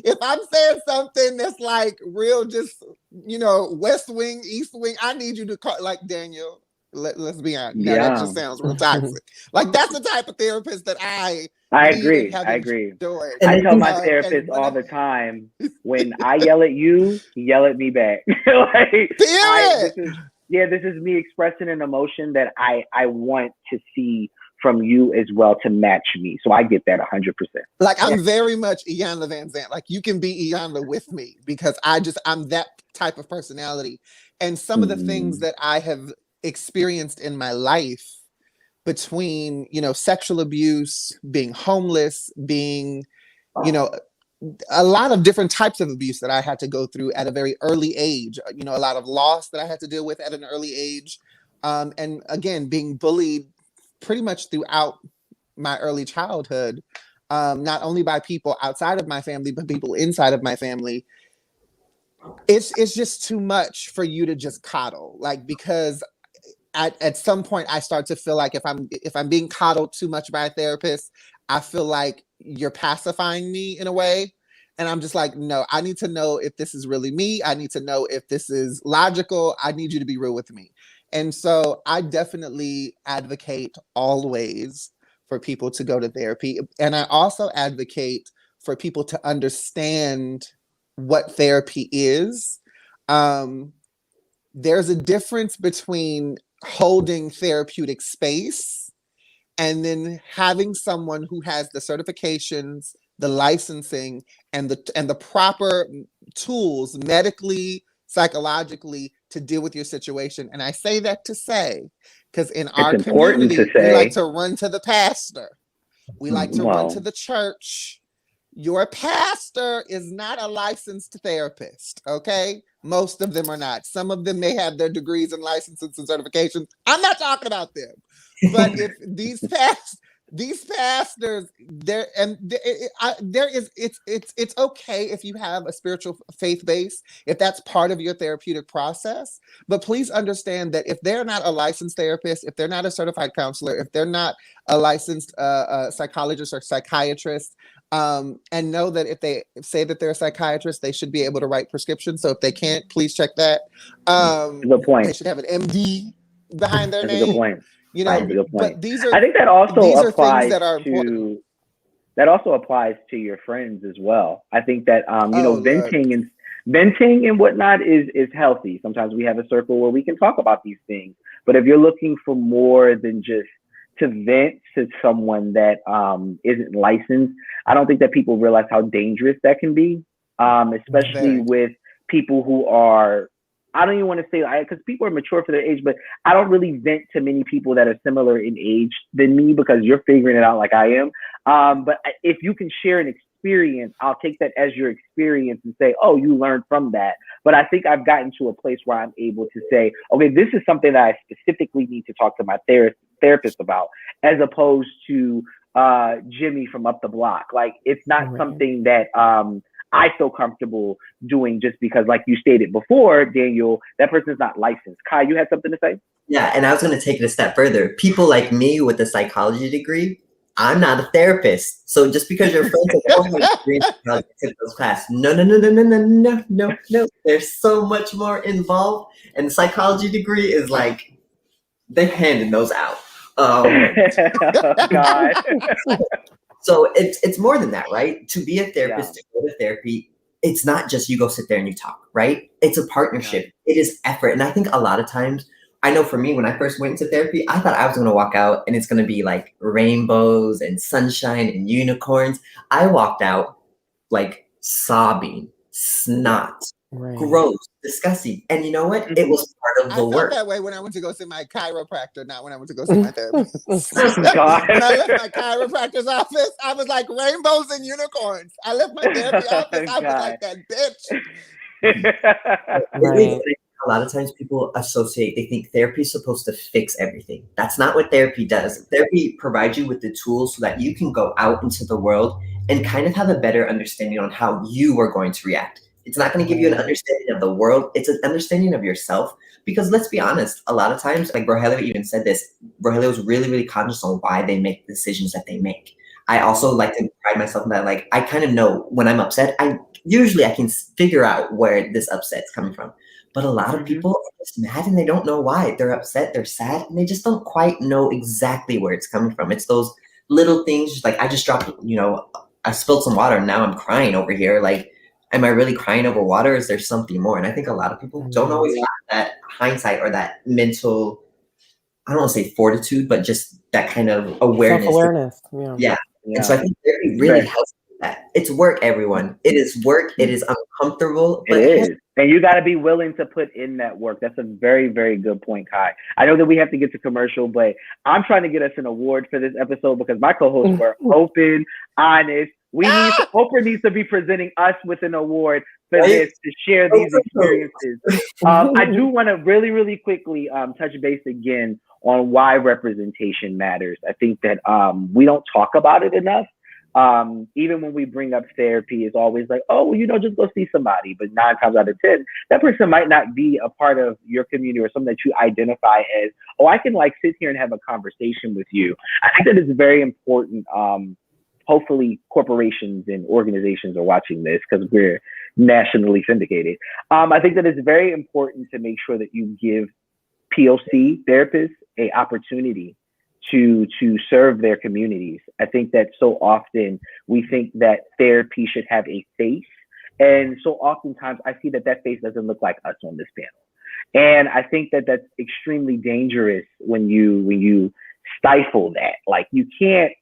if I'm saying something that's like real, just, you know, West Wing, East Wing, I need you to call, like, Daniel, let's be honest. Yeah. That just sounds real toxic. Like, that's the type of therapist that I agree. Enjoyed. I tell my therapist all the time, when I yell at you, yell at me back. Like, this is me expressing an emotion that I want to see from you as well to match me. So I get that 100%. Like, I'm very much Iyanla Van Zandt. Like, you can be Iyanla with me, because I'm that type of personality. And some of the things that I have experienced in my life, between, you know, sexual abuse, being homeless, being, you know, a lot of different types of abuse that I had to go through at a very early age, you know, a lot of loss that I had to deal with at an early age. And again, being bullied pretty much throughout my early childhood, not only by people outside of my family, but people inside of my family. It's just too much for you to just coddle, like, because at some point I start to feel like if I'm being coddled too much by a therapist, I feel like you're pacifying me in a way. And I'm just like, no, I need to know if this is really me. I need to know if this is logical. I need you to be real with me. And so I definitely advocate always for people to go to therapy. And I also advocate for people to understand what therapy is. There's a difference between holding therapeutic space and then having someone who has the certifications, the licensing, and the proper tools medically, psychologically, to deal with your situation. And I say that to say, because in our community, we like to run to the pastor. We like to run to the church. Your pastor is not a licensed therapist, okay? Most of them are not. Some of them may have their degrees and licenses and certifications. I'm not talking about them. But if these pastors, it's okay if you have a spiritual faith base, if that's part of your therapeutic process. But please understand that if they're not a licensed therapist, if they're not a certified counselor, if they're not a licensed psychologist or psychiatrist, and know that if they say that they're a psychiatrist, they should be able to write prescriptions. So if they can't, please check that. Good point. They should have an MD behind their name. Good point. You know, but these are, I think that also applies that are to that also applies to your friends as well. I think that you know, venting and whatnot is healthy. Sometimes we have a circle where we can talk about these things. But if you're looking for more than just to vent to someone that isn't licensed, I don't think that people realize how dangerous that can be, especially with people who are I don't even want to say, because people are mature for their age, but I don't really vent to many people that are similar in age than me because you're figuring it out like I am. But if you can share an experience, I'll take that as your experience and say, oh, you learned from that. But I think I've gotten to a place where I'm able to say, okay, this is something that I specifically need to talk to my therapist about, as opposed to Jimmy from up the block. Like, it's not something that I feel comfortable doing just because, like you stated before, Daniel, that person's not licensed. Kai, you had something to say? Yeah, and I was going to take it a step further. People like me with a psychology degree, I'm not a therapist. So just because your friends are took those class, no. There's so much more involved, and the psychology degree is like they're handing those out. God. So it's more than that, right? To be a therapist, to go to therapy, it's not just you go sit there and you talk, right? It's a partnership. It is effort. And I think a lot of times, I know for me, when I first went into therapy, I thought I was going to walk out and it's going to be like rainbows and sunshine and unicorns. I walked out like sobbing, snot, gross, disgusting. And you know what? It was part of the work. I felt that way when I went to go see my chiropractor, not when I went to go see my therapist. God. When I left my chiropractor's office, I was like rainbows and unicorns. I left my therapy office, I was like that bitch. A lot of times people associate, they think therapy is supposed to fix everything. That's not what therapy does. Therapy provides you with the tools so that you can go out into the world and kind of have a better understanding on how you are going to react. It's not going to give you an understanding of the world. It's an understanding of yourself. Because let's be honest, a lot of times, like Rogelio even said this, Rogelio was really, really conscious on why they make the decisions that they make. I also like to pride myself in that, like, I kind of know when I'm upset, I can figure out where this upset's coming from. But a lot of people are just mad and they don't know why. They're upset, they're sad, and they just don't quite know exactly where it's coming from. It's those little things, just like I just dropped, I spilled some water and now I'm crying over here. Like, am I really crying over water? Is there something more? And I think a lot of people don't always have that hindsight or that mental, I don't want to say fortitude, but just that kind of awareness. Self-awareness. Yeah. And so I think therapy really helps with that. It's work, everyone. It is work. It is uncomfortable. But it is. And you got to be willing to put in that work. That's a very, very good point, Kai. I know that we have to get to commercial, but I'm trying to get us an award for this episode because my co-hosts were open, honest. Oprah needs to be presenting us with an award for this, to share these experiences. I do want to really, really quickly touch base again on why representation matters. I think that we don't talk about it enough. Even when we bring up therapy, it's always like, oh, well, just go see somebody. But 9 times out of 10, that person might not be a part of your community or something that you identify as, oh, I can like sit here and have a conversation with you. I think that it's very important. Hopefully corporations and organizations are watching this because we're nationally syndicated. I think that it's very important to make sure that you give POC therapists a opportunity to serve their communities. I think that so often we think that therapy should have a face. And so oftentimes I see that face doesn't look like us on this panel. And I think that that's extremely dangerous when you stifle that. Like, you can't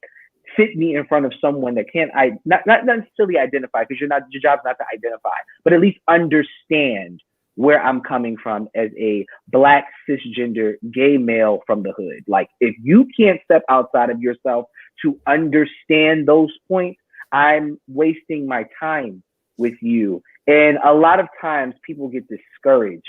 sit me in front of someone that can't not necessarily identify, because your job's not to identify, but at least understand where I'm coming from as a Black cisgender gay male from the hood. Like, if you can't step outside of yourself to understand those points, I'm wasting my time with you. And a lot of times people get discouraged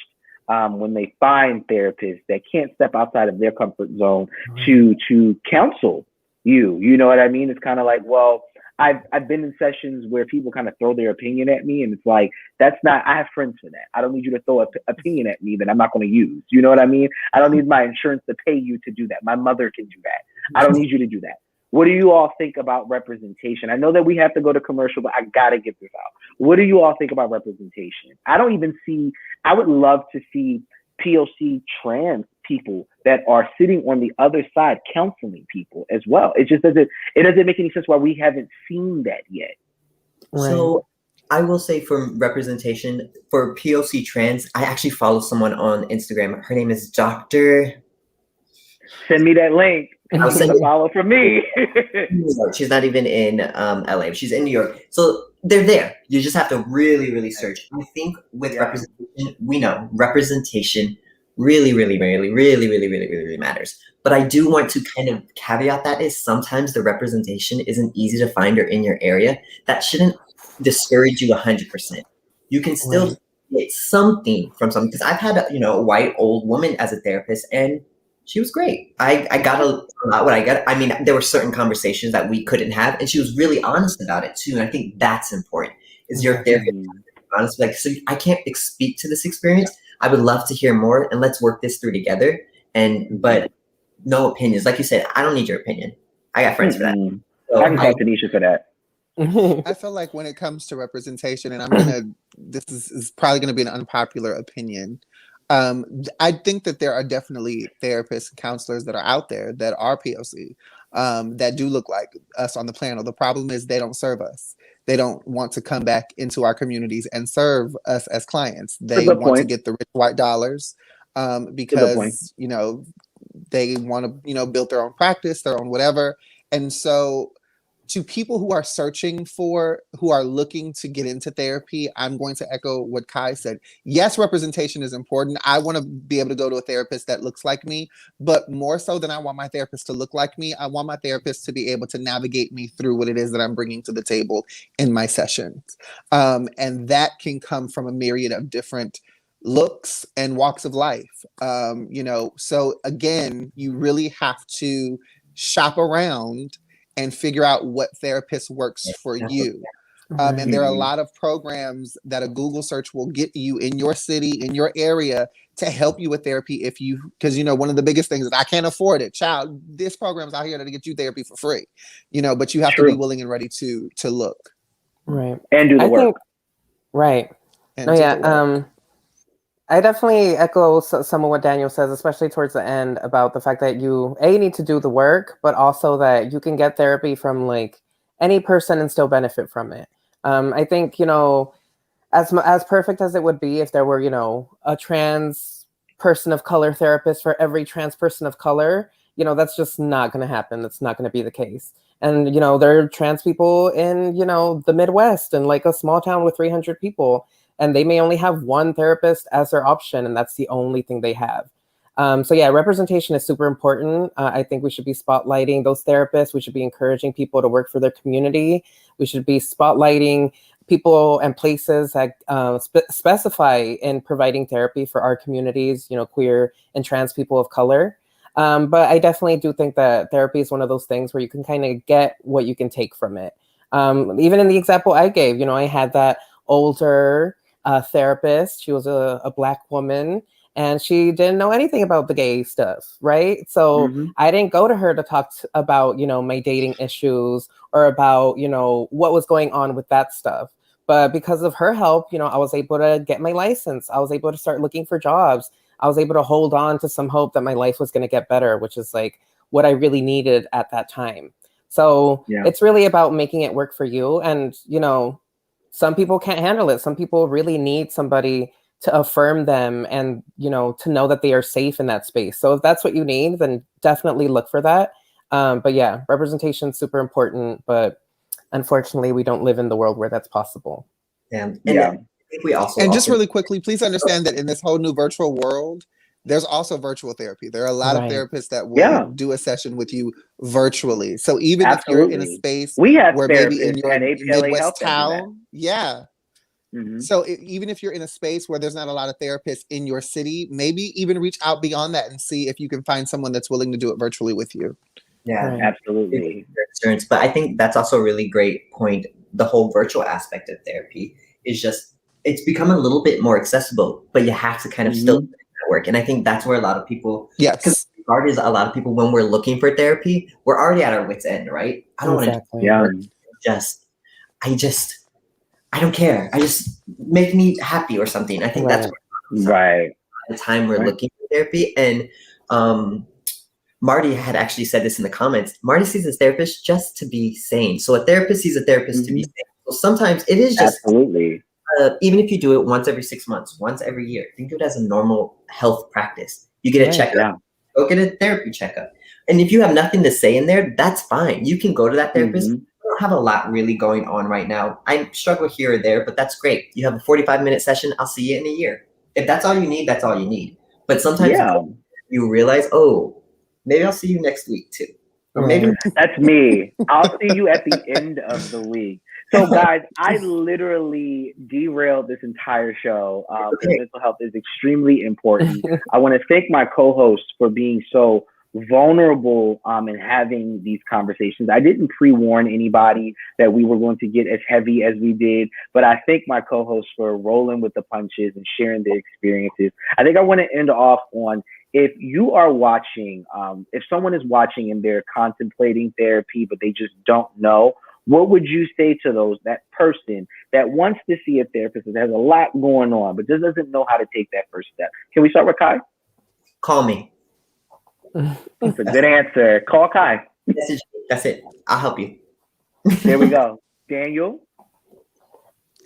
when they find therapists that can't step outside of their comfort zone to counsel you. You know what I mean? It's kind of like, well, I've been in sessions where people kind of throw their opinion at me, and it's like, that's not, I have friends for that. I don't need you to throw an opinion at me that I'm not going to use. You know what I mean? I don't need my insurance to pay you to do that. My mother can do that. I don't need you to do that. What do you all think about representation? I know that we have to go to commercial, but I got to get this out. What do you all think about representation? I would love to see POC trans people that are sitting on the other side counseling people as well. It doesn't make any sense why we haven't seen that yet. So I will say, for representation for POC trans, I actually follow someone on Instagram. Her name is Dr. Send me that link. I'll send a follow from me. She's not even in LA. She's in New York. So they're there. You just have to really, really search. I think with representation, we know representation really, really, really, really, really, really, really, really matters. But I do want to kind of caveat that is sometimes the representation isn't easy to find or in your area. That shouldn't discourage you 100%. You can still get something from something. Because I've had a white old woman as a therapist, and she was great. I got a lot what I got. I mean, there were certain conversations that we couldn't have, and she was really honest about it too. And I think that's important. Is your therapist honest? Like, so I can't speak to this experience. I would love to hear more, and let's work this through together. But no opinions, like you said. I don't need your opinion. I got friends for that. So I can talk to Nisha for that. I feel like when it comes to representation, and this is probably gonna be an unpopular opinion. I think that there are definitely therapists and counselors that are out there that are POC, that do look like us on the panel. The problem is they don't serve us. They don't want to come back into our communities and serve us as clients. They want to get the rich white dollars, because they want to build their own practice, their own whatever. And so to people who are searching for, who are looking to get into therapy, I'm going to echo what Kai said. Yes, representation is important. I want to be able to go to a therapist that looks like me, but more so than I want my therapist to look like me, I want my therapist to be able to navigate me through what it is that I'm bringing to the table in my sessions. And that can come from a myriad of different looks and walks of life. So again, you really have to shop around and figure out what therapist works for you. And there are a lot of programs that a Google search will get you in your city, in your area, to help you with therapy because one of the biggest things is I can't afford it. Child, this program's out here to get you therapy for free. But you have to be willing and ready to look. Right. And do the work. Right. I definitely echo some of what Daniel says, especially towards the end, about the fact that you need to do the work, but also that you can get therapy from like any person and still benefit from it. I think, as perfect as it would be if there were, a trans person of color therapist for every trans person of color, that's just not going to happen. That's not going to be the case. And, there are trans people in, the Midwest and like a small town with 300 people. And they may only have one therapist as their option, and that's the only thing they have. So yeah, representation is super important. I think we should be spotlighting those therapists. We should be encouraging people to work for their community. We should be spotlighting people and places that specify in providing therapy for our communities, queer and trans people of color. But I definitely do think that therapy is one of those things where you can kind of get what you can take from it. Even in the example I gave, I had that older therapist. She was a Black woman, and she didn't know anything about the gay stuff, right? So I didn't go to her to talk about, my dating issues or about, what was going on with that stuff. But because of her help, I was able to get my license. I was able to start looking for jobs. I was able to hold on to some hope that my life was going to get better, which is like what I really needed at that time. So it's really about making it work for you. And, some people can't handle it. Some people really need somebody to affirm them and, to know that they are safe in that space. So if that's what you need, then definitely look for that. But yeah, representation is super important, but unfortunately we don't live in the world where that's possible. I think we also just really quickly, please understand that in this whole new virtual world, there's also virtual therapy. There are a lot of therapists that will do a session with you virtually. So even if you're in a space where maybe in your Midwest town, so even if you're in a space where there's not a lot of therapists in your city, maybe even reach out beyond that and see if you can find someone that's willing to do it virtually with you. Absolutely. But I think that's also a really great point. The whole virtual aspect of therapy is just, it's become a little bit more accessible, but you have to kind of still work. And I think that's where a lot of people, because is a lot of people, when we're looking for therapy, we're already at our wit's end, right? I don't want to I don't care. I just make me happy or something. I think that's the time we're looking for therapy. And Marty had actually said this in the comments. Marty sees a therapist just to be sane. So a therapist sees a therapist to be sane. So sometimes it is just even if you do it once every 6 months, once every year, think of it as a normal health practice. You get a checkup, go get a therapy checkup. And if you have nothing to say in there, that's fine. You can go to that therapist, don't have a lot really going on right now. I struggle here or there, but that's great. You have a 45-minute session. I'll see you in a year. If that's all you need, that's all you need. But sometimes you realize, oh, maybe I'll see you next week too. Or maybe that's me. I'll see you at the end of the week. So guys, I literally derailed this entire show. Mental health is extremely important. I want to thank my co-hosts for being so vulnerable and having these conversations. I didn't pre-warn anybody that we were going to get as heavy as we did, but I thank my co-hosts for rolling with the punches and sharing their experiences. I think I want to end off on, if you are watching, if someone is watching and they're contemplating therapy, but they just don't know, what would you say to that person that wants to see a therapist that has a lot going on, but just doesn't know how to take that first step? Can we start with Kai? Call me. That's a good answer. Call Kai. That's it. I'll help you. There we go. Daniel?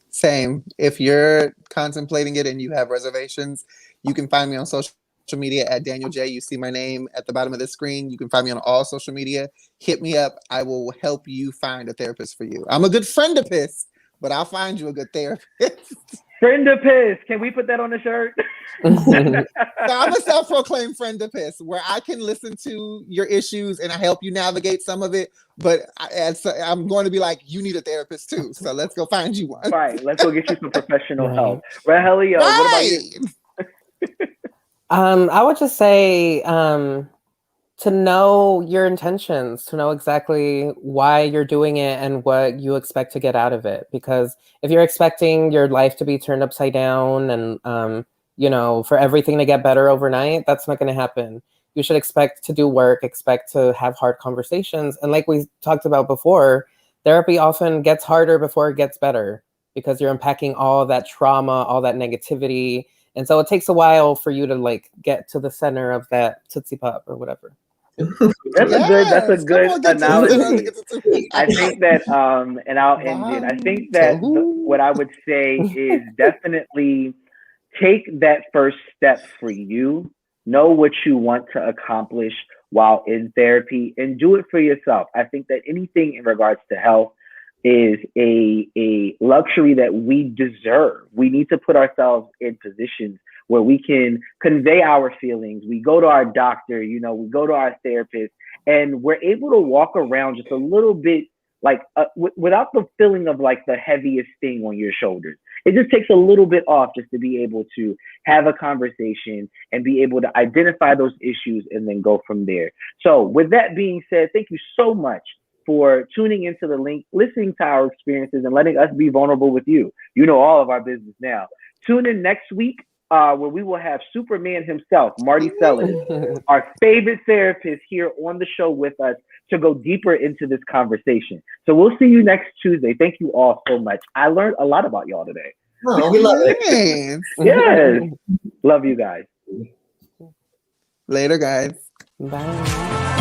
Same. If you're contemplating it and you have reservations, you can find me on social media at Daniel J. You see my name at the bottom of the screen. You can find me on all social media. Hit me up. I will help you find a therapist for you. I'm a good friend-apist, but I'll find you a good therapist. Friend-apist. Can we put that on the shirt? So I'm a self-proclaimed friend-apist where I can listen to your issues and I help you navigate some of it. But I'm going to be like, you need a therapist too. So let's go find you one. Right. Let's go get you some professional help. Rahelio, what about you? I would just say to know your intentions, to know exactly why you're doing it and what you expect to get out of it. Because if you're expecting your life to be turned upside down and, you know, for everything to get better overnight, that's not going to happen. You should expect to do work, expect to have hard conversations. And like we talked about before, therapy often gets harder before it gets better because you're unpacking all that trauma, all that negativity. And so it takes a while for you to like get to the center of that Tootsie Pop or whatever. That's a good analogy. I think that, and I'll end it. I think that what I would say is definitely take that first step for you. Know what you want to accomplish while in therapy and do it for yourself. I think that anything in regards to health is a luxury that we deserve. We need to put ourselves in positions where we can convey our feelings. We go to our doctor, you know, we go to our therapist, and we're able to walk around just a little bit like without the feeling of like the heaviest thing on your shoulders. It just takes a little bit off just to be able to have a conversation and be able to identify those issues and then go from there. So with that being said, thank you so much for tuning into the link, listening to our experiences and letting us be vulnerable with you. You know all of our business now. Tune in next week where we will have Superman himself, Marty Sellers, our favorite therapist here on the show with us to go deeper into this conversation. So we'll see you next Tuesday. Thank you all so much. I learned a lot about y'all today. Oh, we love it. Yes. Love you guys. Later, guys. Bye.